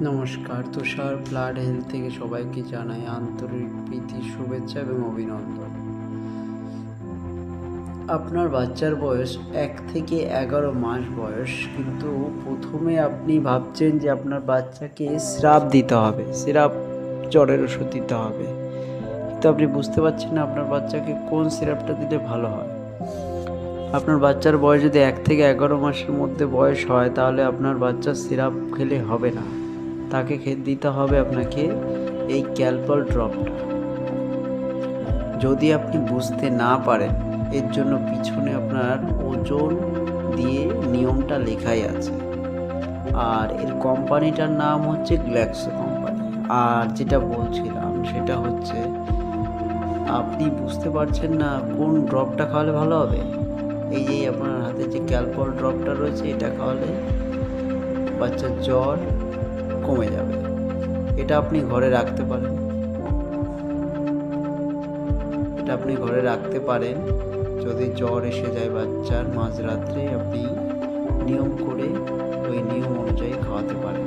নমস্কার, তুষার blood health থেকে সবাইকে জানাই আন্তরিক প্রীতি, শুভেচ্ছা এবং অভিনন্দন। আপনার বাচ্চার বয়স 1 থেকে 11 মাস বয়স, কিন্তু প্রথমে আপনি ভাবছেন যে আপনার বাচ্চাকে সিরাপ দিতে হবে, সিরাপ জ্বরের ওষুধ দিতে হবে, কিন্তু আপনি বুঝতে পারছেন না আপনার বাচ্চাকে কোন সিরাপটা দিলে ভালো হয়। আপনার বাচ্চার বয়স যদি 1 থেকে 11 মাসের মধ্যে বয়স হয়, তাহলে আপনার বাচ্চার সিরাপ খেলে হবে না, তাকে দিতে হবে আপনাকে এই ক্যালপল ড্রপটা। যদি আপনি বুঝতে না পারেন, এর জন্য পিছনে আপনার ওজন দিয়ে নিয়মটা লেখাই আছে, আর এর কোম্পানিটার নাম হচ্ছে গ্ল্যাক্সো কোম্পানি। আর যেটা বলছিলাম সেটা হচ্ছে, আপনি বুঝতে পারছেন না কোন ড্রপটা খাওয়ালে ভালো হবে। এই যে আপনার হাতে যে ক্যালপল ড্রপটা রয়েছে, এটা খাওয়ালে বাচ্চার জ্বর কমে যাবে। এটা আপনি ঘরে রাখতে পারেন, যদি জ্বর এসে যায় বাচ্চার মাঝরাত্রে, আপনি নিয়ম করে ওই নিয়ম অনুযায়ী খাওয়াতে পারেন।